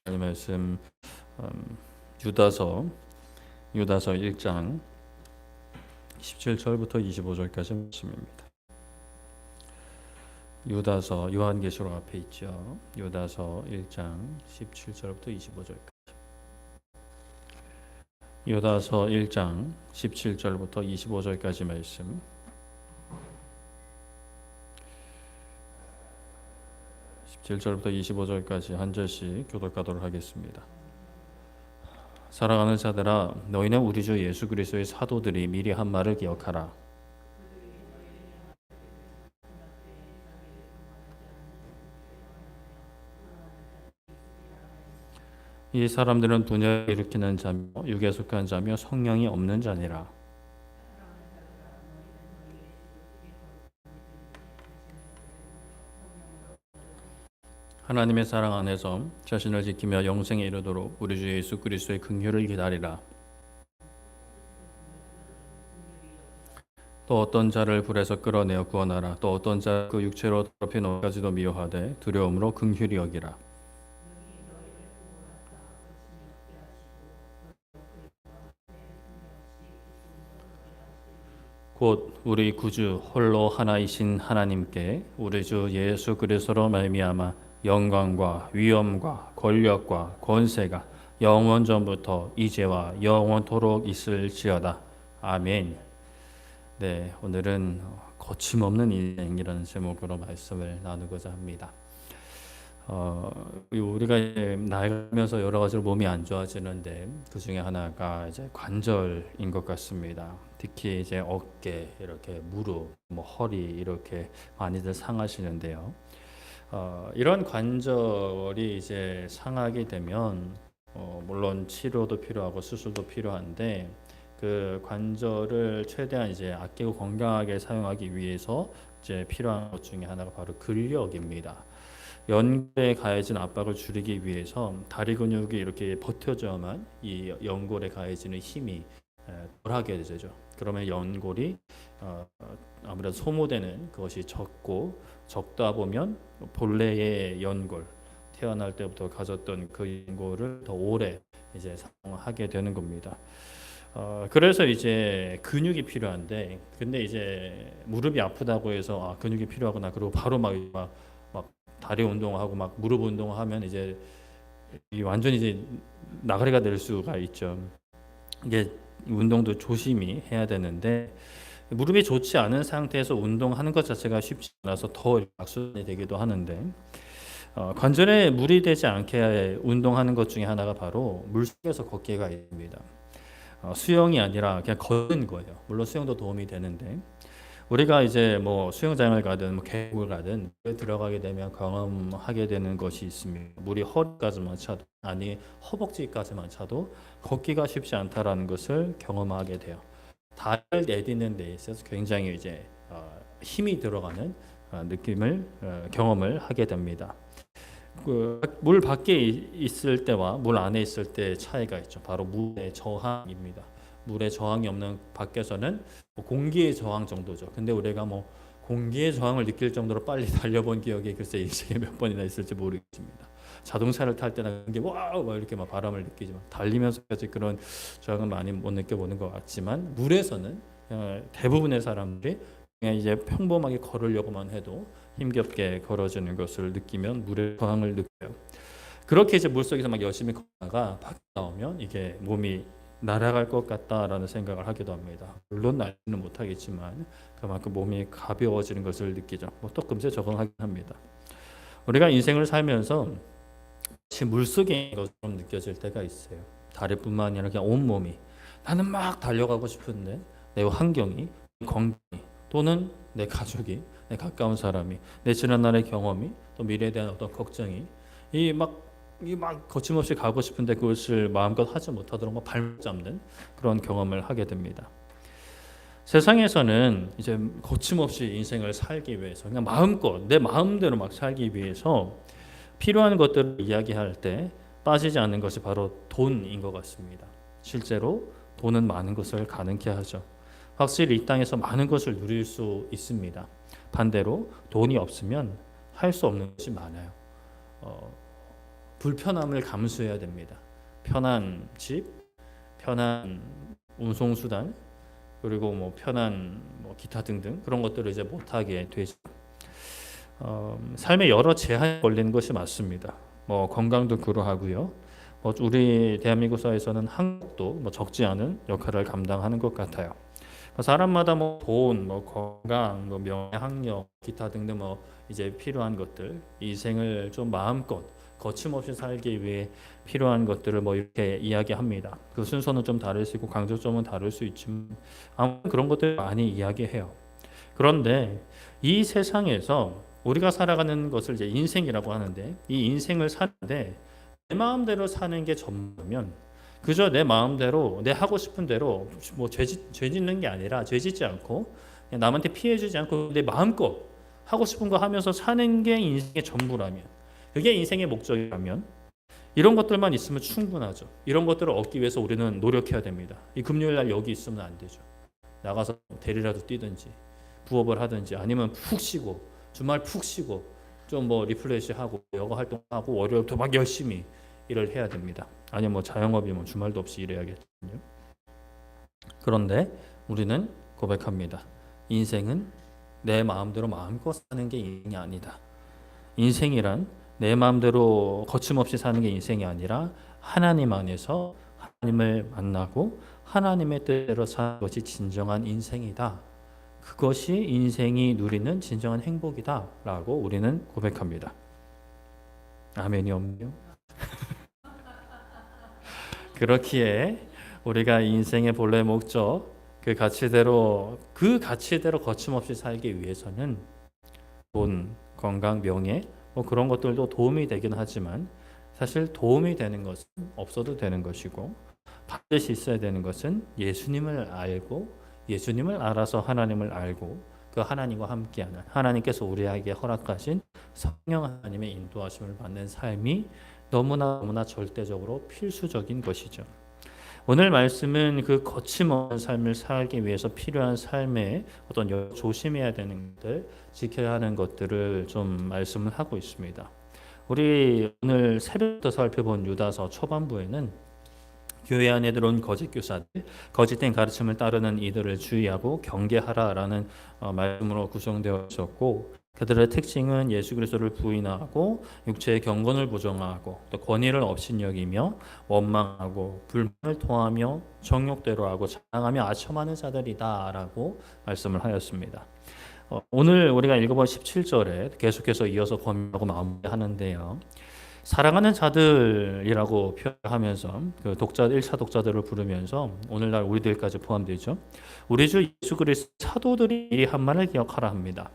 이 말씀 유다서 1장 17절부터 25절까지 말씀입니다. 유다서 요한계시록 앞에 있죠. 유다서 1장 17절부터 25절까지. 유다서 1장 17절부터 25절까지 말씀. 칠 절부터 25절까지 한 절씩 교독하도록 하겠습니다. 사랑하는 자들아, 너희는 우리 주 예수 그리스도의 사도들이 미리 한 말을 기억하라. 이 사람들은 분열을 일으키는 자며 육에 속한 자며 성령이 없는 자니라. 하나님의 사랑 안에서 자신을 지키며 영생에 이르도록 우리 주 예수 그리스도의 긍휼을 기다리라. 또 어떤 자를 불에서 끌어내어 구원하라. 또 어떤 자 그 육체로 더럽힌 옷까지도 미워하되 두려움으로 긍휼히 여기라. 곧 우리 구주 홀로 하나이신 하나님께 우리 주 예수 그리스도로 말미암아 영광과 위엄과 권력과 권세가 영원 전부터 이제와 영원토록 있을지어다. 아멘. 네, 오늘은 거침없는 인생이라는 제목으로 말씀을 나누고자 합니다. 우리가 나이가면서 여러 가지로 몸이 안 좋아지는데 그 중에 하나가 이제 관절인 것 같습니다. 특히 이제 어깨, 이렇게 무릎, 허리 이렇게 많이들 상하시는데요. 이런 관절이 이제 상하게 되면 물론 치료도 필요하고 수술도 필요한데 그 관절을 최대한 이제 아끼고 건강하게 사용하기 위해서 이제 필요한 것 중에 하나가 바로 근력입니다. 연골에 가해진 압박을 줄이기 위해서 다리 근육이 이렇게 버텨줘야만 이 연골에 가해지는 힘이 덜하게 되죠. 그러면 연골이 아무래도 소모되는 그것이 적다 보면 본래의 연골, 태어날 때부터 가졌던 그 연골을 더 오래 이제 사용하게 되는 겁니다. 그래서 이제 근육이 필요한데, 근데 이제 무릎이 아프다고 해서 근육이 필요하구나, 그리고 바로 막 다리 운동하고 막 무릎 운동하면 이제 완전히 이제 나가리가 될 수가 있죠. 이게 운동도 조심히 해야 되는데 무릎이 좋지 않은 상태에서 운동하는 것 자체가 쉽지 않아서 더 악순환이 되기도 하는데 관절에 무리 되지 않게 운동하는 것 중에 하나가 바로 물속에서 걷기가 있습니다. 수영이 아니라 그냥 걷는 거예요. 물론 수영도 도움이 되는데 우리가 이제 수영장을 가든 계곡을 가든 들어가게 되면 경험하게 되는 것이 있습니다. 물이 허리까지만 차도, 아니 허벅지까지만 차도 걷기가 쉽지 않다라는 것을 경험하게 돼요. 다리를 내딛는 데 있어서 굉장히 이제 힘이 들어가는 경험을 하게 됩니다. 물 밖에 있을 때와 물 안에 있을 때의 차이가 있죠. 바로 물의 저항입니다. 물의 저항이 없는 밖에서는 공기의 저항 정도죠. 근데 우리가 공기의 저항을 느낄 정도로 빨리 달려본 기억이 글쎄 인생에 몇 번이나 있을지 모르겠습니다. 자동차를 탈 때나 이게 와우 이렇게 바람을 느끼지만 달리면서까지 그런 저항은 많이 못 느껴보는 것 같지만 물에서는 대부분의 사람들이 그냥 이제 평범하게 걸으려고만 해도 힘겹게 걸어지는 것을 느끼면 물의 저항을 느껴요. 그렇게 이제 물속에서 열심히 걷다가 밖에 나오면 이게 몸이 날아갈 것 같다라는 생각을 하기도 합니다. 물론 날지는 못하겠지만 그만큼 몸이 가벼워지는 것을 느끼죠. 또 금세 적응하긴 합니다. 우리가 인생을 살면서 물속에 있는 것처럼 느껴질 때가 있어요. 다리뿐만 아니라 그냥 온몸이 나는 막 달려가고 싶은데 내 환경이, 건강이, 또는 내 가족이, 내 가까운 사람이, 내 지난날의 경험이, 또 미래에 대한 어떤 걱정이 막 거침없이 가고 싶은데 그것을 마음껏 하지 못하도록 발목 잡는 그런 경험을 하게 됩니다. 세상에서는 이제 거침없이 인생을 살기 위해서 그냥 마음껏 내 마음대로 막 살기 위해서 필요한 것들을 이야기할 때 빠지지 않는 것이 바로 돈인 것 같습니다. 실제로 돈은 많은 것을 가능케 하죠. 확실히 이 땅에서 많은 것을 누릴 수 있습니다. 반대로 돈이 없으면 할 수 없는 것이 많아요. 불편함을 감수해야 됩니다. 편한 집, 편한 운송수단, 그리고 뭐 편한 뭐 기타 등등 그런 것들을 이제 못하게 되죠. 삶에 여러 제한이 걸리는 것이 맞습니다. 뭐 건강도 그러하고요. 뭐 우리 대한민국 사회에서는 한국도 뭐 적지 않은 역할을 감당하는 것 같아요. 사람마다 뭐 돈, 뭐 건강, 뭐 명예, 학력, 기타 등등 뭐 이제 필요한 것들, 인생을 좀 마음껏 거침없이 살기 위해 필요한 것들을 뭐 이렇게 이야기합니다. 그 순서는 좀 다를 수 있고 강조점은 다를 수 있지만 아무튼 그런 것들 많이 이야기해요. 그런데 이 세상에서 우리가 살아가는 것을 이제 인생이라고 하는데 이 인생을 사는데 내 마음대로 사는 게 전부면 그저 내 마음대로 내 하고 싶은 대로 뭐 죄 짓는 게 아니라 죄 짓지 않고 그냥 남한테 피해 주지 않고 내 마음껏 하고 싶은 거 하면서 사는 게 인생의 전부라면 그게 인생의 목적이라면 이런 것들만 있으면 충분하죠. 이런 것들을 얻기 위해서 우리는 노력해야 됩니다. 이 금요일 날 여기 있으면 안 되죠. 나가서 대리라도 뛰든지 부업을 하든지 아니면 푹 쉬고 주말 푹 쉬고 좀 뭐 리프레시하고 여가 활동하고 월요일부터 막 열심히 일을 해야 됩니다. 아니면 뭐 자영업이면 주말도 없이 일해야겠거든요. 그런데 우리는 고백합니다. 인생은 내 마음대로 마음껏 사는 게 인생이 아니다. 인생이란 내 마음대로 거침없이 사는 게 인생이 아니라 하나님 안에서 하나님을 만나고 하나님의 뜻대로 사는 것이 진정한 인생이다. 그것이 인생이 누리는 진정한 행복이다 라고 우리는 고백합니다. 아멘이 없네요. 그렇기에 우리가 인생의 본래 목적 그 가치대로 거침없이 살기 위해서는 돈, 건강, 명예 뭐 그런 것들도 도움이 되긴 하지만 사실 도움이 되는 것은 없어도 되는 것이고 반드시 있어야 되는 것은 예수님을 알고 예수님을 알아서 하나님을 알고 그 하나님과 함께하는 하나님께서 우리에게 허락하신 성령 하나님의 인도하심을 받는 삶이 너무나 절대적으로 필수적인 것이죠. 오늘 말씀은 그 거침없는 삶을 살기 위해서 필요한 삶에 어떤 조심해야 되는 것들, 지켜야 하는 것들을 좀 말씀을 하고 있습니다. 우리 오늘 새벽부터 살펴본 유다서 초반부에는 교회 안에 들어온 거짓 교사들, 거짓된 가르침을 따르는 이들을 주의하고 경계하라라는 말씀으로 구성되어 있었고 그들의 특징은 예수 그리스도를 부인하고 육체의 경건을 부정하고 또 권위를 업신여기며 원망하고 불만을 토하며 정욕대로 하고 자랑하며 아첨하는 자들이다라고 말씀을 하였습니다. 오늘 우리가 읽어본 17절에 계속해서 이어서 권면하고 마무리하는데요. 사랑하는 자들이라고 표현하면서 그 1차 독자들을 부르면서 오늘날 우리들까지 포함되죠. 우리 주 예수 그리스도 사도들이 이 한 말을 기억하라 합니다.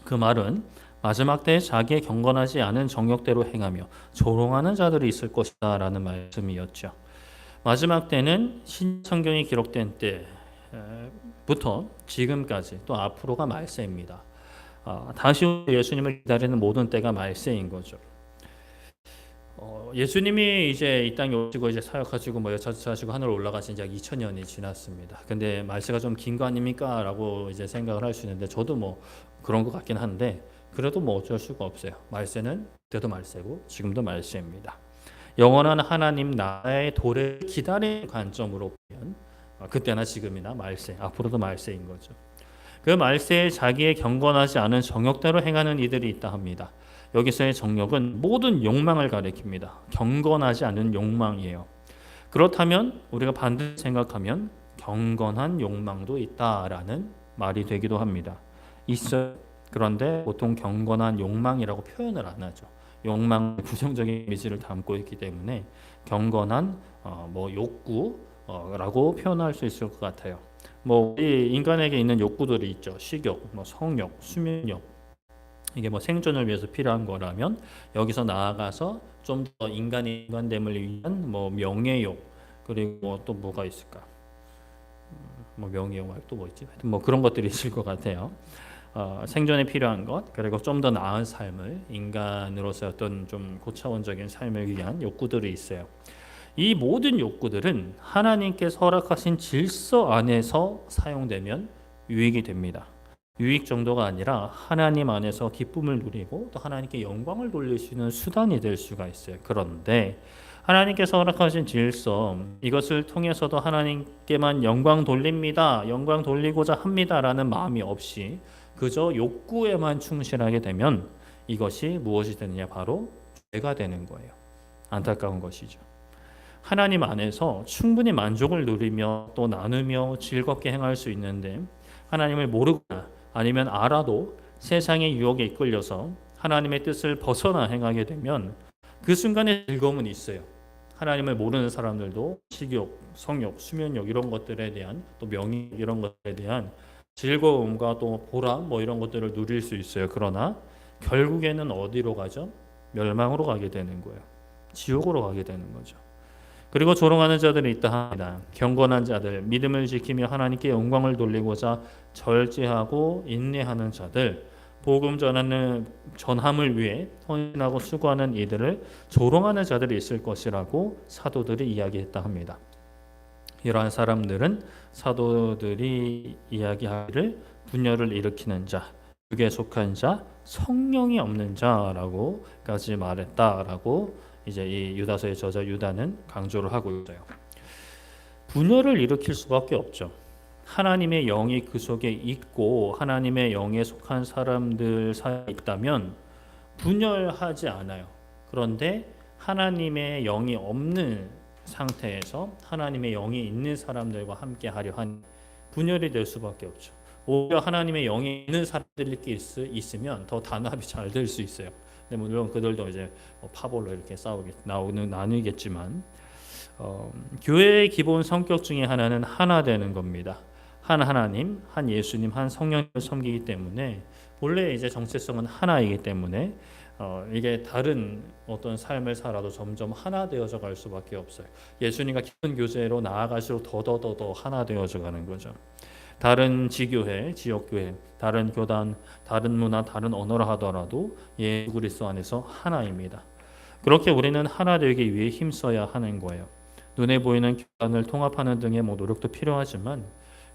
그 말은 마지막 때에 자기의 경건하지 않은 정욕대로 행하며 조롱하는 자들이 있을 것이다 라는 말씀이었죠. 마지막 때는 신성경이 기록된 때부터 지금까지 또 앞으로가 말세입니다. 다시 예수님을 기다리는 모든 때가 말세인 거죠. 예수님이 이제 이 땅에 오시고 이제 사역하시고 뭐 여차하시고 하늘 올라가신 지 약 2000년이 지났습니다. 근데 말세가 좀 긴 거 아닙니까? 라고 이제 생각을 할 수 있는데 저도 뭐 그런 것 같긴 한데 그래도 뭐 어쩔 수가 없어요. 말세는 그때도 말세고 지금도 말세입니다. 영원한 하나님 나라의 도래를 기다리는 관점으로 보면 그때나 지금이나 말세, 앞으로도 말세인 거죠. 그 말세에 자기의 경건하지 않은 정욕대로 행하는 이들이 있다 합니다. 여기서의 정욕은 모든 욕망을 가리킵니다. 경건하지 않은 욕망이에요. 그렇다면 우리가 반드시 생각하면 경건한 욕망도 있다라는 말이 되기도 합니다. 있어요. 그런데 보통 경건한 욕망이라고 표현을 안 하죠. 욕망 부정적인 이미지를 담고 있기 때문에 경건한 뭐 욕구라고 표현할 수 있을 것 같아요. 뭐 우리 인간에게 있는 욕구들이 있죠. 식욕, 뭐 성욕, 수면욕. 이게 뭐 생존을 위해서 필요한 거라면 여기서 나아가서 좀 더 인간의 인간됨을 위한 뭐 명예욕 그리고 또 뭐가 있을까? 뭐 명예욕 말고 또 뭐 있지? 하여튼 뭐 그런 것들이 있을 것 같아요. 생존에 필요한 것 그리고 좀 더 나은 삶을 인간으로서 어떤 좀 고차원적인 삶을 위한 욕구들이 있어요. 이 모든 욕구들은 하나님께서 허락하신 질서 안에서 사용되면 유익이 됩니다. 유익 정도가 아니라 하나님 안에서 기쁨을 누리고 또 하나님께 영광을 돌릴 수 있는 수단이 될 수가 있어요. 그런데 하나님께서 허락하신 질서, 이것을 통해서도 하나님께만 영광 돌립니다, 영광 돌리고자 합니다라는 마음이 없이 그저 욕구에만 충실하게 되면 이것이 무엇이 되느냐, 바로 죄가 되는 거예요. 안타까운 것이죠. 하나님 안에서 충분히 만족을 누리며 또 나누며 즐겁게 행할 수 있는데, 하나님을 모르거나 아니면 알아도 세상의 유혹에 이끌려서 하나님의 뜻을 벗어나 행하게 되면 그 순간에 즐거움은 있어요. 하나님을 모르는 사람들도 식욕, 성욕, 수면욕 이런 것들에 대한, 또 명예 이런 것들에 대한 즐거움과 또 보람 뭐 이런 것들을 누릴 수 있어요. 그러나 결국에는 어디로 가죠? 멸망으로 가게 되는 거예요. 지옥으로 가게 되는 거죠. 그리고 조롱하는 자들이 있다 합니다. 경건한 자들, 믿음을 지키며 하나님께 영광을 돌리고자 절제하고 인내하는 자들, 복음 전함을 위해 헌신하고 수고하는 이들을 조롱하는 자들이 있을 것이라고 사도들이 이야기했다 합니다. 이러한 사람들은 사도들이 이야기하기를 분열을 일으키는 자, 육에 속한 자, 성령이 없는 자라고까지 말했다라고 이제 이 유다서의 저자 유다는 강조를 하고 있어요. 분열을 일으킬 수밖에 없죠. 하나님의 영이 그 속에 있고 하나님의 영에 속한 사람들 사이에 있다면 분열하지 않아요. 그런데 하나님의 영이 없는 상태에서 하나님의 영이 있는 사람들과 함께 하려 하니 분열이 될 수밖에 없죠. 오히려 하나님의 영이 있는 사람들끼리 있으면 더 단합이 잘 될 수 있어요. 근데 물론 그들도 이제 파벌로 이렇게 나누겠지만, 교회의 기본 성격 중에 하나는 하나 되는 겁니다. 한 하나님, 한 예수님, 한 성령을 섬기기 때문에 본래 이제 정체성은 하나이기 때문에 이게 다른 어떤 삶을 살아도 점점 하나 되어져 갈 수밖에 없어요. 예수님과 깊은 교제로 나아갈수록 더 하나 되어져 가는 거죠. 다른 지교회, 지역교회, 다른 교단, 다른 문화, 다른 언어라 하더라도 예수 그리스도 안에서 하나입니다. 그렇게 우리는 하나 되기 위해 힘써야 하는 거예요. 눈에 보이는 교단을 통합하는 등의 노력도 필요하지만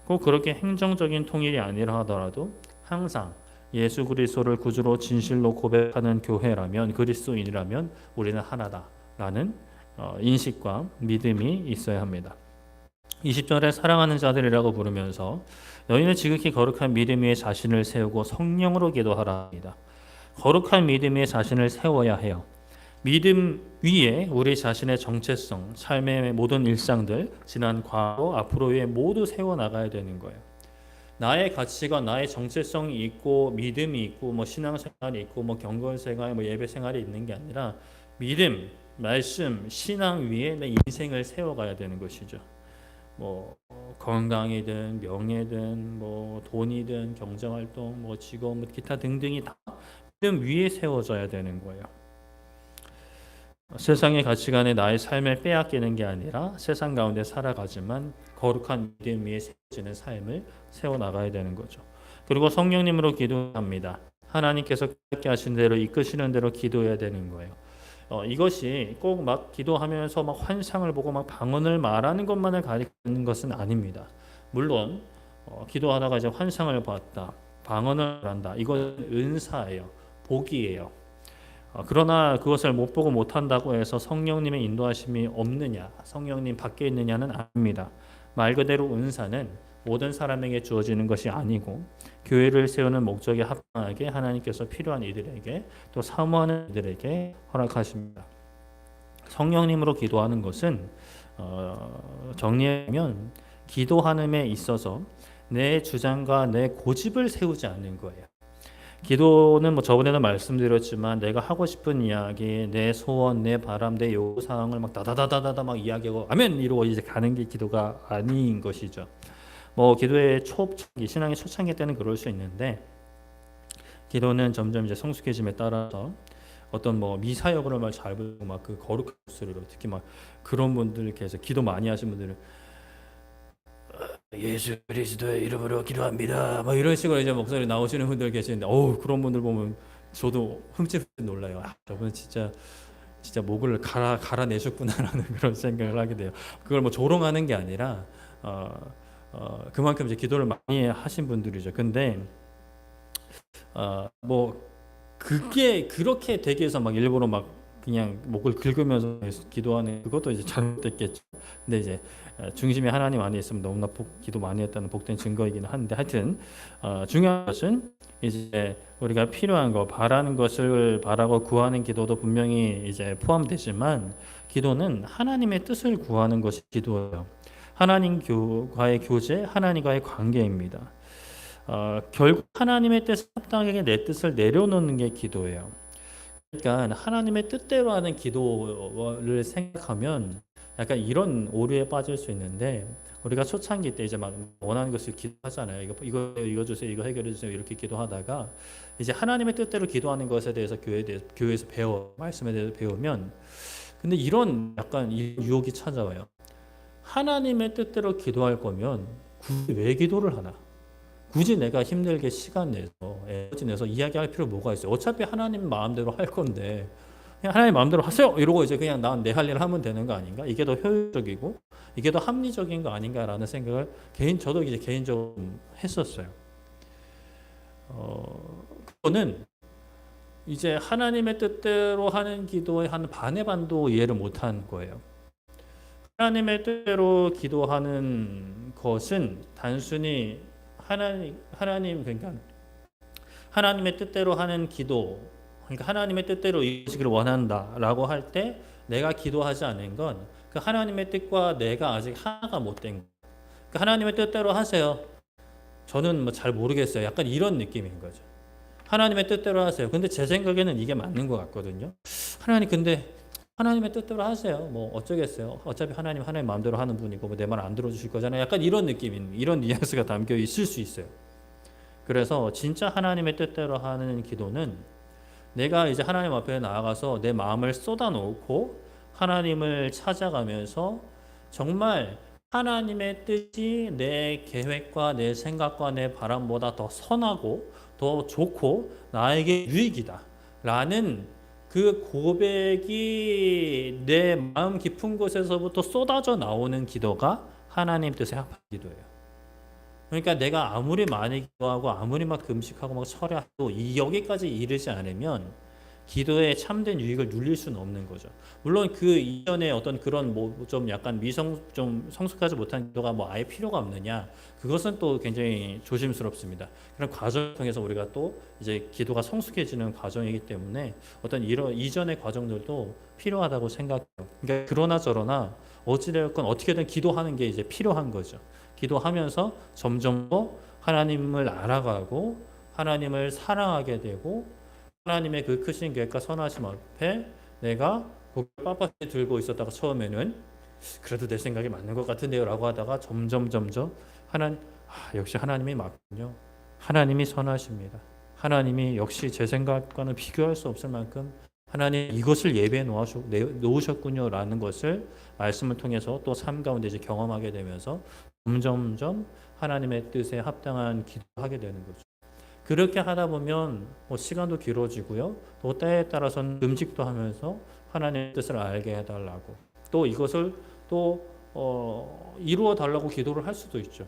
꼭 그렇게 행정적인 통일이 아니라 하더라도 항상 예수 그리스도를 구주로 진실로 고백하는 교회라면, 그리스도인이라면 우리는 하나다라는 인식과 믿음이 있어야 합니다. 20절에 사랑하는 자들이라고 부르면서 너희는 지극히 거룩한 믿음 위에 자신을 세우고 성령으로 기도하라 합니다. 거룩한 믿음 위에 자신을 세워야 해요. 믿음 위에 우리 자신의 정체성, 삶의 모든 일상들, 지난 과거, 앞으로의 모두 세워나가야 되는 거예요. 나의 가치가, 나의 정체성이 있고 믿음이 있고 뭐 신앙생활이 있고 뭐 경건생활, 뭐 예배생활이 있는 게 아니라 믿음, 말씀, 신앙 위에 내 인생을 세워가야 되는 것이죠. 뭐 건강이든 명예든 뭐 돈이든 경제활동, 뭐 직업, 뭐 기타 등등이 다 믿음 위에 세워져야 되는 거예요. 세상의 가치관에 나의 삶을 빼앗기는 게 아니라 세상 가운데 살아가지만 거룩한 믿음 위에 세워지는 삶을 세워나가야 되는 거죠. 그리고 성령님으로 기도합니다. 하나님께서 깨닫게 하신 대로 이끄시는 대로 기도해야 되는 거예요. 이것이 꼭 막 기도하면서 막 환상을 보고 막 방언을 말하는 것만을 가리키는 것은 아닙니다. 물론 기도하다가 이제 환상을 봤다, 방언을 한다, 이건 은사예요, 복이에요. 그러나 그것을 못 보고 못 한다고 해서 성령님의 인도하심이 없느냐, 성령님 밖에 있느냐는 아닙니다. 말 그대로 은사는 모든 사람에게 주어지는 것이 아니고 교회를 세우는 목적에 합당하게 하나님께서 필요한 이들에게, 또 사모하는 이들에게 허락하십니다. 성령님으로 기도하는 것은 정리하면 기도하는데 있어서 내 주장과 내 고집을 세우지 않는 거예요. 기도는 뭐 저번에도 말씀드렸지만 내가 하고 싶은 이야기, 내 소원, 내 바람, 내 요구 사항을 막 다다다다다 막 이야기하고 아멘 이러고 이제 가는 게 기도가 아닌 것이죠. 뭐 기도의 초창기, 신앙의 초창기 때는 그럴 수 있는데, 기도는 점점 이제 성숙해짐에 따라서 어떤 뭐 미사역으로 말 잘 부르고 막 그 거룩한 목소리로, 특히 막 그런 분들께서 기도 많이 하신 분들은 예수 그리스도의 이름으로 기도합니다, 뭐 이런 식으로 이제 목소리 나오시는 분들 계시는데, 그런 분들 보면 저도 흠칫 놀라요. 저분 진짜 목을 갈아내셨구나라는 그런 생각을 하게 돼요. 그걸 뭐 조롱하는 게 아니라 그만큼 이제 기도를 많이 하신 분들이죠. 근데 뭐 그게 그렇게 되기 위해서 막 일부러 막 그냥 목을 긁으면서 기도하는 그것도 이제 잘못됐겠죠. 근데 이제 중심이 하나님 안에 있으면 너무나 기도 많이 했다는 복된 증거이긴 한데 하여튼 중요한 것은 이제 우리가 필요한 거 바라는 것을 바라고 구하는 기도도 분명히 이제 포함되지만 기도는 하나님의 뜻을 구하는 것이 기도예요. 하나님과의 교제, 하나님과의 관계입니다. 결국 하나님의 뜻에 합당하게 내 뜻을 내려놓는 게 기도예요. 그러니까 하나님의 뜻대로 하는 기도를 생각하면 약간 이런 오류에 빠질 수 있는데 우리가 초창기 때 이제 막 원하는 것을 기도하잖아요. 이거 주세요, 이거 해결해 주세요 이렇게 기도하다가 이제 하나님의 뜻대로 기도하는 것에 대해서 교회에서 말씀에 대해서 배우면 근데 이런 약간 유혹이 찾아와요. 하나님의 뜻대로 기도할 거면 굳이 왜 기도를 하나? 굳이 내가 힘들게 시간 내서 에너지 내서 이야기할 필요 뭐가 있어요? 어차피 하나님 마음대로 할 건데 그냥 하나님 마음대로 하세요 이러고 이제 그냥 난 내 할 일 하면 되는 거 아닌가? 이게 더 효율적이고 이게 더 합리적인 거 아닌가라는 생각을 저도 이제 개인적으로 했었어요. 그거는 이제 하나님의 뜻대로 하는 기도의 한 반의 반도 이해를 못한 거예요. 하나님의 뜻대로 기도하는 것은 단순히 하나님 그러니까 하나님의 뜻대로 하는 기도 그러니까 하나님의 뜻대로 이루어지기를 원한다라고 할 때 내가 기도하지 않은 건 그 하나님의 뜻과 내가 아직 하나가 못 된 거예요. 그러니까 하나님의 뜻대로 하세요. 저는 뭐 잘 모르겠어요. 약간 이런 느낌인 거죠. 하나님의 뜻대로 하세요. 근데 제 생각에는 이게 맞는 것 같거든요. 근데 하나님의 뜻대로 하세요. 뭐 어쩌겠어요. 어차피 하나님 마음대로 하는 분이고 뭐 내 말 안 들어주실 거잖아요. 약간 이런 느낌인 이런 뉘앙스가 담겨 있을 수 있어요. 그래서 진짜 하나님의 뜻대로 하는 기도는 내가 이제 하나님 앞에 나아가서 내 마음을 쏟아놓고 하나님을 찾아가면서 정말 하나님의 뜻이 내 계획과 내 생각과 내 바람보다 더 선하고 더 좋고 나에게 유익이다 라는 그 고백이 내 마음 깊은 곳에서부터 쏟아져 나오는 기도가 하나님 뜻에 합한 기도예요. 그러니까 내가 아무리 많이 기도하고 아무리 막 금식하고 막 철야해도 여기까지 이르지 않으면 기도에 참된 유익을 누릴 수는 없는 거죠. 물론 그 이전에 어떤 그런 뭐 좀 약간 좀 성숙하지 못한 기도가 뭐 아예 필요가 없느냐 그것은 또 굉장히 조심스럽습니다. 그런 과정을 통해서 우리가 또 이제 기도가 성숙해지는 과정이기 때문에 어떤 이런 이전의 과정들도 필요하다고 생각해요. 그러니까 그러나 저러나 어찌되었건 어떻게든 기도하는 게 이제 필요한 거죠. 기도하면서 점점 더 하나님을 알아가고 하나님을 사랑하게 되고 하나님의 그 크신 계획과 선하심 앞에 내가 고개를 빳빳이 들고 있었다가 처음에는 그래도 내 생각이 맞는 것 같은데요 라고 하다가 점점 역시 하나님이 맞군요. 하나님이 선하십니다. 하나님이 역시 제 생각과는 비교할 수 없을 만큼 하나님 이것을 예배해 놓으셨군요 라는 것을 말씀을 통해서 또 삶 가운데 이제 경험하게 되면서 점점점 하나님의 뜻에 합당한 기도하게 되는 거죠. 그렇게 하다 보면 시간도 길어지고요. 또 때에 따라서는 금식도 하면서 하나님의 뜻을 알게 해달라고 또 이것을 또 이루어 달라고 기도를 할 수도 있죠.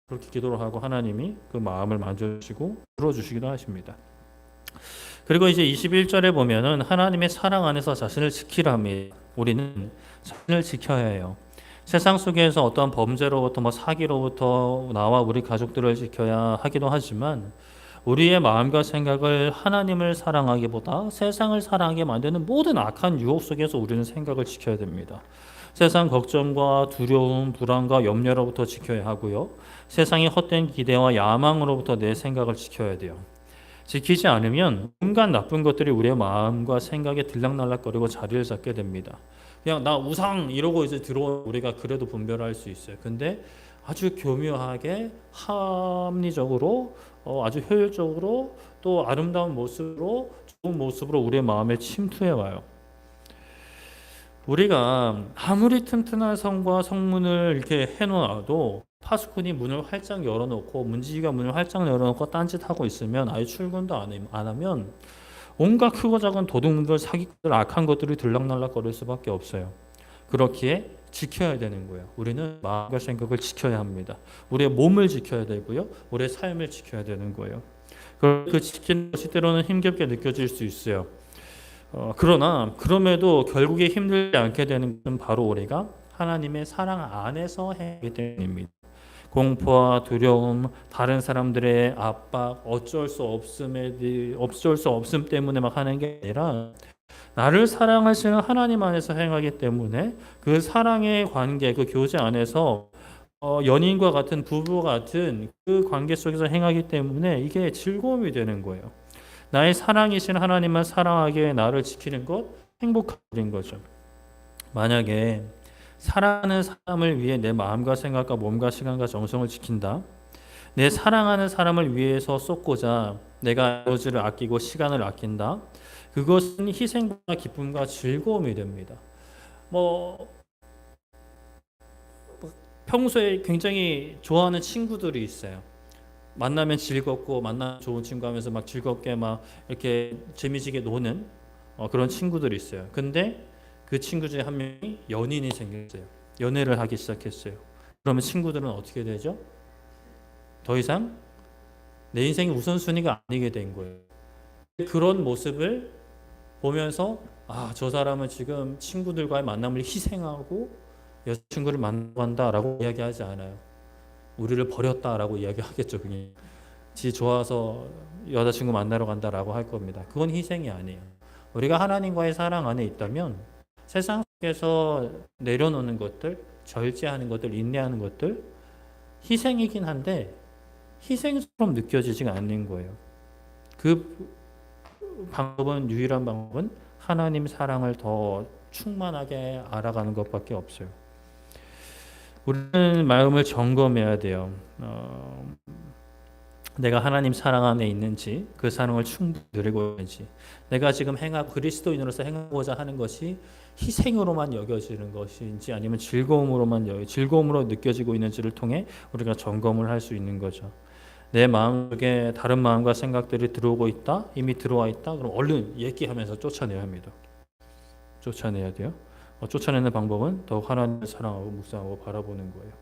그렇게 기도를 하고 하나님이 그 마음을 만져주시고 들어주시기도 하십니다. 그리고 이제 21절에 보면은 하나님의 사랑 안에서 자신을 지키라며 우리는 자신을 지켜야 해요. 세상 속에서 어떤 범죄로부터 사기로부터 나와 우리 가족들을 지켜야 하기도 하지만 우리의 마음과 생각을 하나님을 사랑하기보다 세상을 사랑하게 만드는 모든 악한 유혹 속에서 우리는 생각을 지켜야 됩니다. 세상 걱정과 두려움, 불안과 염려로부터 지켜야 하고요. 세상의 헛된 기대와 야망으로부터 내 생각을 지켜야 돼요. 지키지 않으면 온갖 나쁜 것들이 우리의 마음과 생각에 들락날락거리고 자리를 잡게 됩니다. 그냥 나 우상 이러고 이제 들어오면 우리가 그래도 분별할 수 있어요. 근데 아주 교묘하게 합리적으로 아주 효율적으로 또 아름다운 모습으로 좋은 모습으로 우리의 마음에 침투해 와요. 우리가 아무리 튼튼한 성과 성문을 이렇게 해놓아도 파수꾼이 문을 활짝 열어놓고 문지기가 문을 활짝 열어놓고 딴짓하고 있으면 아예 출근도 안 하면 온갖 크고 작은 도둑들, 사기꾼들, 악한 것들이 들락날락거릴 수밖에 없어요. 그렇기에 지켜야 되는 거예요. 우리는 마음과 생각을 지켜야 합니다. 우리의 몸을 지켜야 되고요. 우리의 삶을 지켜야 되는 거예요. 그 지키는 것이 때로는 힘겹게 느껴질 수 있어요. 그러나 그럼에도 결국에 힘들지 않게 되는 것은 바로 우리가 하나님의 사랑 안에서 행하기 때문입니다. 공포와 두려움, 다른 사람들의 압박, 어쩔 수 없음 때문에 막 하는 게 아니라 나를 사랑하시는 하나님 안에서 행하기 때문에 그 사랑의 관계, 그 교제 안에서 연인과 같은 부부 같은 그 관계 속에서 행하기 때문에 이게 즐거움이 되는 거예요. 나의 사랑이신 하나님만 사랑하게 나를 지키는 것 행복한 일인 거죠. 만약에 사랑하는 사람을 위해 내 마음과 생각과 몸과 시간과 정성을 지킨다. 내 사랑하는 사람을 위해서 쏟고자 내가 에너지를 아끼고 시간을 아낀다. 그것은 희생과 기쁨과 즐거움이 됩니다. 뭐 평소에 굉장히 좋아하는 친구들이 있어요. 만나면 즐겁고 만나면 좋은 친구 하면서 막 즐겁게 막 이렇게 재미지게 노는 그런 친구들이 있어요. 근데 그 친구 중에 한 명이 연인이 생겼어요. 연애를 하기 시작했어요. 그러면 친구들은 어떻게 되죠? 더 이상 내 인생의 우선순위가 아니게 된 거예요. 그런 모습을 보면서 저 사람은 지금 친구들과의 만남을 희생하고 여자친구를 만난다라고 이야기하지 않아요. 우리를 버렸다라고 이야기하겠죠. 그냥 지 좋아서 여자친구 만나러 간다라고 할 겁니다. 그건 희생이 아니에요. 우리가 하나님과의 사랑 안에 있다면 세상 속에서 내려놓는 것들, 절제하는 것들, 인내하는 것들 희생이긴 한데 희생처럼 느껴지지가 않는 거예요. 그 방법은 유일한 방법은 하나님 사랑을 더 충만하게 알아가는 것밖에 없어요. 우리는 마음을 점검해야 돼요. 내가 하나님 사랑 안에 있는지, 그 사랑을 충분히 누리고 있는지, 내가 지금 그리스도인으로서 행하고자 하는 것이 희생으로만 여겨지는 것인지 아니면 즐거움으로 느껴지고 있는지를 통해 우리가 점검을 할 수 있는 거죠. 내 마음속에 다른 마음과 생각들이 들어오고 있다, 이미 들어와 있다, 그럼 얼른 얘기하면서 쫓아내야 합니다. 쫓아내야 돼요. 쫓아내는 방법은 더욱 하나님을 사랑하고 묵상하고 바라보는 거예요.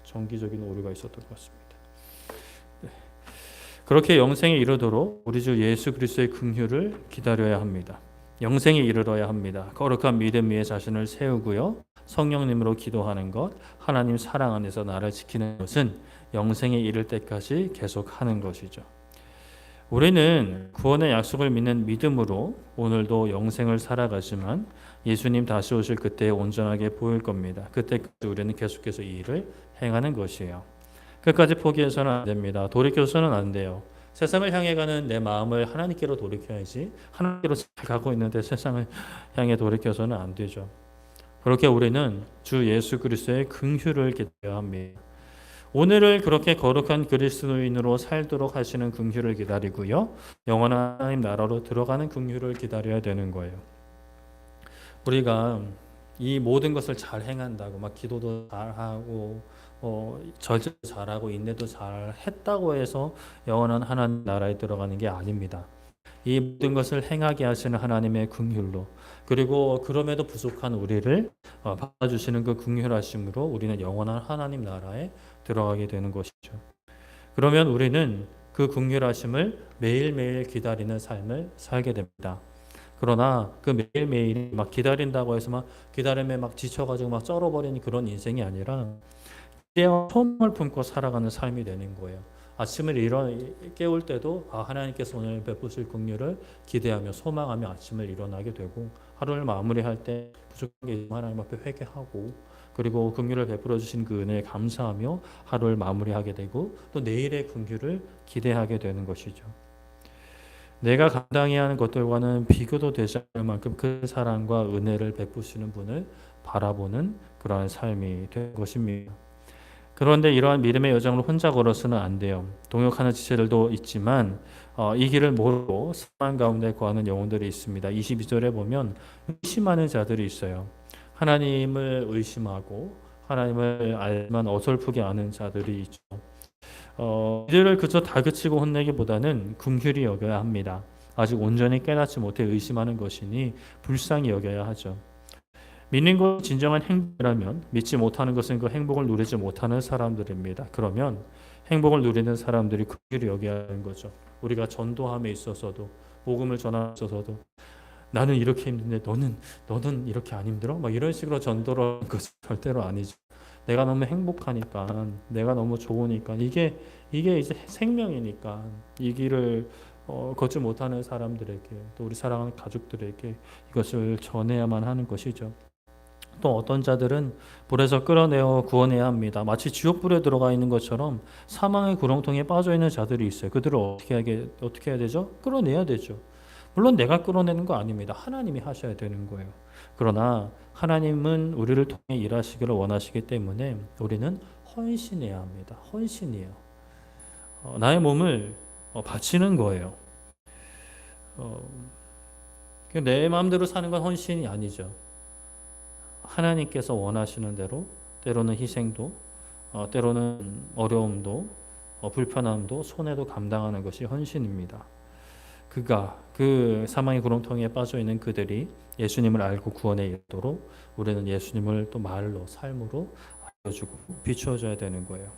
정기적인 오류가 있었던 것 같습니다. 네. 그렇게 영생에 이르도록 우리 주 예수 그리스도의 긍휼을 기다려야 합니다. 영생에 이르러야 합니다. 거룩한 믿음 위에 자신을 세우고요. 성령님으로 기도하는 것, 하나님 사랑 안에서 나를 지키는 것은 영생에 이를 때까지 계속하는 것이죠. 우리는 구원의 약속을 믿는 믿음으로 오늘도 영생을 살아가지만 예수님 다시 오실 그때에 온전하게 보일 겁니다. 그때까지 우리는 계속해서 이 일을 행하는 것이에요. 끝까지 포기해서는 안 됩니다. 돌이켜서는 안 돼요. 세상을 향해 가는 내 마음을 하나님께로 돌이켜야지. 하나님께로 잘 가고 있는데 세상을 향해 돌이켜서는 안 되죠. 그렇게 우리는 주 예수 그리스도의 긍휼을 기다려야 합니다. 오늘을 그렇게 거룩한 그리스도인으로 살도록 하시는 긍휼을 기다리고요. 영원한 하나님 나라로 들어가는 긍휼을 기다려야 되는 거예요. 우리가 이 모든 것을 잘 행한다고 막 기도도 잘하고 절제도 잘하고 인내도 잘 했다고 해서 영원한 하나님 나라에 들어가는 게 아닙니다. 이 모든 것을 행하게 하시는 하나님의 긍휼로 그리고 그럼에도 부족한 우리를 받아주시는 그 긍휼하심으로 우리는 영원한 하나님 나라에 들어가게 되는 것이죠. 그러면 우리는 그 긍휼하심을 매일매일 기다리는 삶을 살게 됩니다. 그러나 그 매일매일 막 기다린다고 해서 막 기다림에 막 지쳐가지고 막 쩔어버리는 그런 인생이 아니라 기대와 소망을 품고 살아가는 삶이 되는 거예요. 아침을 깨울 때도 하나님께서 오늘 베푸실 긍휼을 기대하며 소망하며 아침을 일어나게 되고 하루를 마무리할 때 부족한 게 있으면 하나님 앞에 회개하고 그리고 긍휼을 베풀어 주신 그 은혜에 감사하며 하루를 마무리하게 되고 또 내일의 긍휼을 기대하게 되는 것이죠. 내가 감당해야 하는 것들과는 비교도 되지 않을 만큼 그 사랑과 은혜를 베푸시는 분을 바라보는 그러한 삶이 된 것입니다. 그런데 이러한 믿음의 여정을 혼자 걸어서는 안 돼요. 동역하는 지체들도 있지만 이 길을 모르고 사망 가운데 거하는 영혼들이 있습니다. 22절에 보면 의심하는 자들이 있어요. 하나님을 의심하고 하나님을 알만 어설프게 아는 자들이 있죠. 이들을 그저 다그치고 혼내기보다는 긍휼히 여겨야 합니다. 아직 온전히 깨닫지 못해 의심하는 것이니 불쌍히 여겨야 하죠. 믿는 것이 진정한 행복이라면 믿지 못하는 것은 그 행복을 누리지 못하는 사람들입니다. 그러면 행복을 누리는 사람들이 긍휼히 여겨야 하는 거죠. 우리가 전도함에 있어서도 복음을 전함에 있어서도 나는 이렇게 힘든데 너는 이렇게 안 힘들어? 막 이런 식으로 전도를 하는 것은 절대로 아니죠. 내가 너무 행복하니까, 내가 너무 좋으니까, 이게 이제 생명이니까 이 길을 걷지 못하는 사람들에게, 또 우리 사랑하는 가족들에게 이것을 전해야만 하는 것이죠. 또 어떤 자들은 불에서 끌어내어 구원해야 합니다. 마치 지옥불에 들어가 있는 것처럼 사망의 구렁텅이에 빠져 있는 자들이 있어요. 그들을 어떻게 해야 되죠? 끌어내야 되죠. 물론 내가 끌어내는 거 아닙니다. 하나님이 하셔야 되는 거예요. 그러나 하나님은 우리를 통해 일하시기를 원하시기 때문에 우리는 헌신해야 합니다. 헌신이에요. 나의 몸을 바치는 거예요. 어, 내 마음대로 사는 건 헌신이 아니죠. 하나님께서 원하시는 대로 때로는 희생도 때로는 어려움도 불편함도 손해도 감당하는 것이 헌신입니다. 그 사망의 구렁텅이에 빠져 있는 그들이 예수님을 알고 구원에 이르도록 우리는 예수님을 또 말로 삶으로 알려주고 비추어줘야 되는 거예요.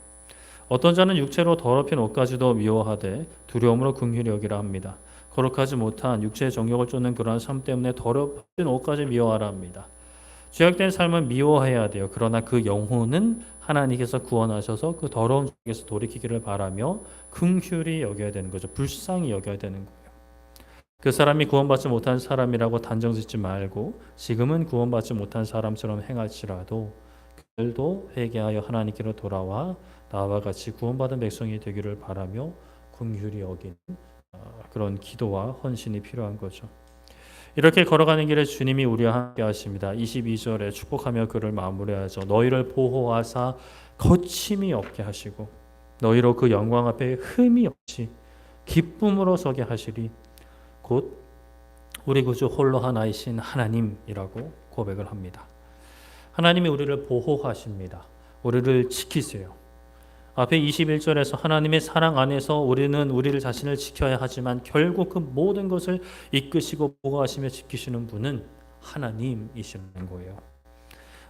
어떤 자는 육체로 더럽힌 옷까지도 미워하되 두려움으로 긍휼히 여기라 합니다. 거룩하지 못한 육체의 정욕을 쫓는 그러한 삶 때문에 더럽힌 옷까지 미워하라 합니다. 죄악된 삶을 미워해야 돼요. 그러나 그 영혼은 하나님께서 구원하셔서 그 더러운 죄에서 돌이키기를 바라며 긍휼히 여겨야 되는 거죠. 불쌍히 여겨야 되는 거예요. 그 사람이 구원받지 못한 사람이라고 단정짓지 말고 지금은 구원받지 못한 사람처럼 행할지라도 그들도 회개하여 하나님께로 돌아와 나와 같이 구원받은 백성이 되기를 바라며 긍휼히 여기는 그런 기도와 헌신이 필요한 거죠. 이렇게 걸어가는 길에 주님이 우리와 함께 하십니다. 22절에 축복하며 그를 마무리하죠. 너희를 보호하사 거침이 없게 하시고 너희로 그 영광 앞에 흠이 없이 기쁨으로 서게 하시리. 곧 우리 구주 홀로 하나이신 하나님이라고 고백을 합니다. 하나님이 우리를 보호하십니다. 우리를 지키세요. 앞에 21절에서 하나님의 사랑 안에서 우리는 우리를 자신을 지켜야 하지만 결국 그 모든 것을 이끄시고 보호하시며 지키시는 분은 하나님이시는 거예요.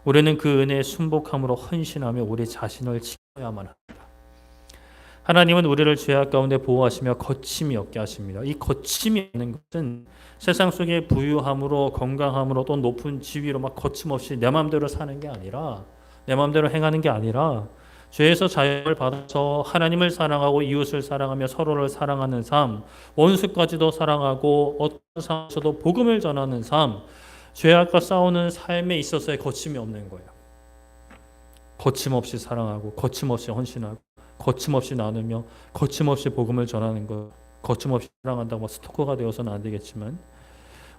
우리는 그 은혜에 순복함으로 헌신하며 우리 자신을 지켜야만 합니다. 하나님은 우리를 죄악 가운데 보호하시며 거침이 없게 하십니다. 이 거침이 있는 것은 세상 속에 부유함으로 건강함으로 또 높은 지위로 막 거침없이 내 마음대로 사는 게 아니라 내 마음대로 행하는 게 아니라 죄에서 자유를 받아서 하나님을 사랑하고 이웃을 사랑하며 서로를 사랑하는 삶, 원수까지도 사랑하고 어떤 상황에서도 복음을 전하는 삶, 죄악과 싸우는 삶에 있어서의 거침이 없는 거예요. 거침없이 사랑하고 거침없이 헌신하고 거침없이 나누며 거침없이 복음을 전하는 것, 거침없이 사랑한다고 스토커가 되어서는 안 되겠지만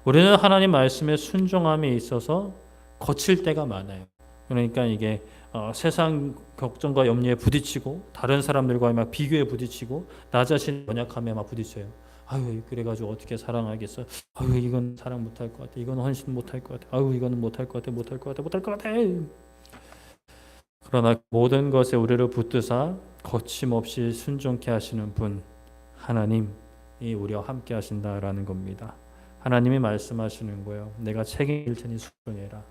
우리는 하나님 말씀에 순종함에 있어서 거칠 때가 많아요. 그러니까 이게 세상 걱정과 염려에 부딪히고 다른 사람들과 막 비교에 부딪히고 나 자신 연약함에 막 부딪혀요. 아유 그래가지고 어떻게 사랑하겠어? 아유 이건 사랑 못할 것 같아. 이건 헌신 못할 것 같아. 아유 이거는 못할 것 같아. 못할 것 같아. 못할 것 같아. 그러나 모든 것에 우리를 붙드사 거침없이 순종케 하시는 분 하나님이 우리와 함께 하신다라는 겁니다. 하나님이 말씀하시는 거예요. 내가 책임질 테니 순종해라.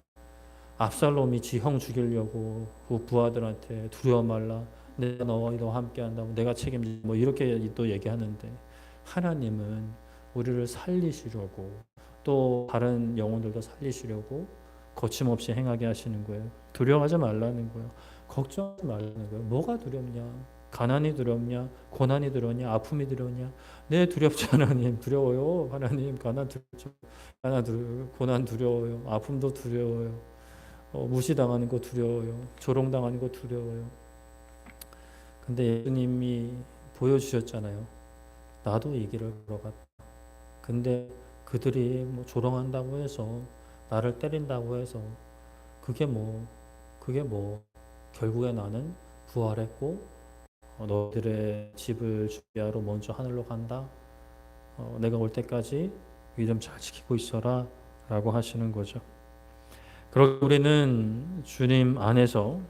압살롬이 지 형 죽이려고 그 부하들한테 두려워 말라. 내가 너와 함께 한다고 내가 책임질 뭐 이렇게 또 얘기하는데 하나님은 우리를 살리시려고 또 다른 영혼들도 살리시려고 거침없이 행하게 하시는 거예요. 두려워하지 말라는 거예요. 걱정하지 말라는 거예요. 뭐가 두렵냐? 가난이 두렵냐? 고난이 두렵냐? 아픔이 두렵냐? 네 두렵지 하나님. 두려워요. 하나님 가난 두렵죠. 고난 두려워요. 아픔도 두려워요. 무시당하는 거 두려워요. 조롱당하는 거 두려워요. 근데 예수님이 보여주셨잖아요. 나도 이 길을 걸어갔다. 근데 그들이 뭐 조롱한다고 해서 나를 때린다고 해서 그게 뭐 결국에 나는 부활했고 너희들의 집을 준비하러 먼저 하늘로 간다. 내가 올 때까지 믿음 잘 지키고 있어라 라고 하시는 거죠. 그렇게 우리는 주님 안에서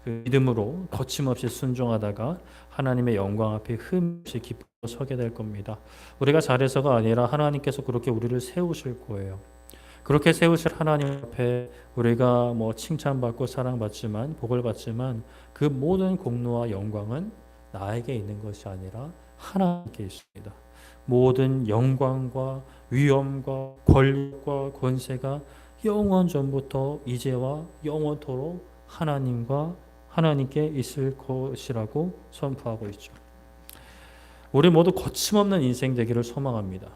그 믿음으로 거침없이 순종하다가 하나님의 영광 앞에 흠없이 기쁘게 서게 될 겁니다. 우리가 잘해서가 아니라 하나님께서 그렇게 우리를 세우실 거예요. 그렇게 세우실 하나님 앞에 우리가 뭐 칭찬받고 사랑받지만 복을 받지만 그 모든 공로와 영광은 나에게 있는 것이 아니라 하나님께 있습니다. 모든 영광과 위엄과 권력과 권세가 영원 전부터 이제와 영원토록 하나님께 있을 것이라고 선포하고 있죠. 우리 모두 거침없는 인생 되기를 소망합니다.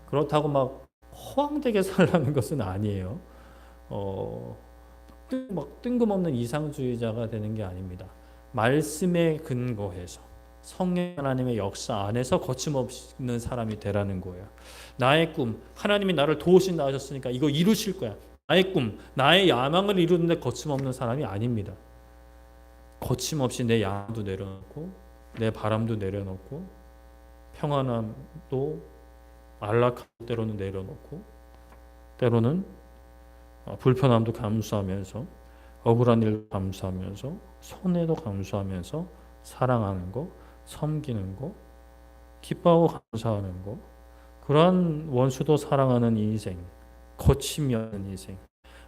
그렇다고 막 허황되게 살라는 것은 아니에요. 막 뜬금없는 이상주의자가 되는 게 아닙니다. 말씀에 근거해서 성령 하나님의 역사 안에서 거침없는 사람이 되라는 거예요. 나의 꿈, 하나님이 나를 도우신다 하셨으니까 이거 이루실 거야. 나의 꿈, 나의 야망을 이루는데 거침없는 사람이 아닙니다. 거침없이 내 야망도 내려놓고 내 바람도 내려놓고 평안함도 안락한 때로는 내려놓고 때로는 불편함도 감수하면서 억울한 일도 감수하면서 손해도 감수하면서 사랑하는 거, 섬기는 거, 기뻐하고 감사하는 거, 그러한 원수도 사랑하는 인생, 거침이 없는 인생.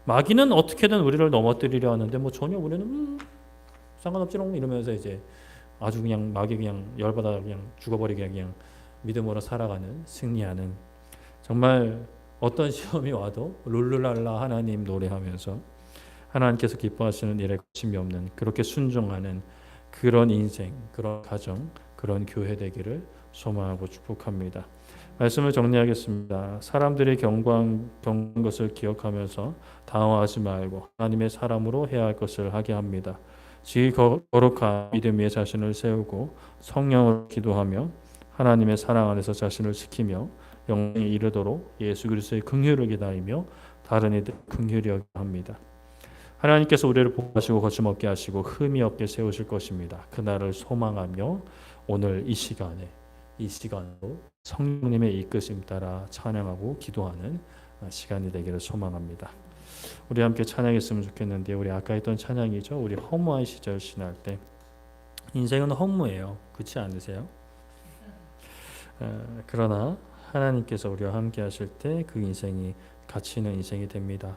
마귀는 어떻게든 우리를 넘어뜨리려 하는데 뭐 전혀 우리는 상관없지롱 이러면서 이제 아주 그냥 마귀 그냥 열받아 그냥 죽어버리게 그냥 믿음으로 살아가는 승리하는, 정말 어떤 시험이 와도 룰루랄라 하나님 노래하면서 하나님께서 기뻐하시는 일에 거침이 없는 그렇게 순종하는 그런 인생, 그런 가정, 그런 교회 되기를 소망하고 축복합니다. 말씀을 정리하겠습니다. 사람들이 경고한 것을 기억하면서 당황하지 말고 하나님의 사람으로 해야 할 것을 하게 합니다. 지극히 거룩한 믿음 위에 자신을 세우고 성령으로 기도하며 하나님의 사랑 안에서 자신을 지키며 영생에 이르도록 예수 그리스도의 긍휼을 기다리며 다른 이들 긍휼히 여기게 합니다. 하나님께서 우리를 복하시고 거침없게 하시고 흠이 없게 세우실 것입니다. 그날을 소망하며 오늘 이 시간도 성령님의 이끄심 따라 찬양하고 기도하는 시간이 되기를 소망합니다. 우리 함께 찬양했으면 좋겠는데, 우리 아까 했던 찬양이죠. 우리 허무한 시절 지날 때. 인생은 허무해요. 그렇지 않으세요? 그러나 하나님께서 우리와 함께 하실 때 그 인생이 가치 있는 인생이 됩니다.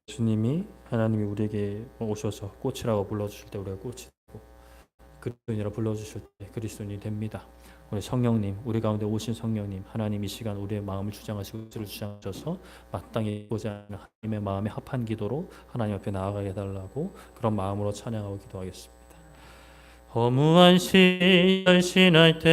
주님이, 하나님이 우리에게 오셔서 꽃이라고 불러주실 때 우리가 꽃이 되고, 그리스도인이라 불러주실 때 그리스도인이 됩니다. 우리 성령님, 우리 가운데 오신 성령님, 하나님 이 시간 우리의 마음을 주장하시고 뜻을 주장하셔서 마땅히 보자 하는 하나님의 마음에 합한 기도로 하나님 앞에 나아가게 해달라고 그런 마음으로 찬양하고 기도하겠습니다. 허무한 시절 지날 때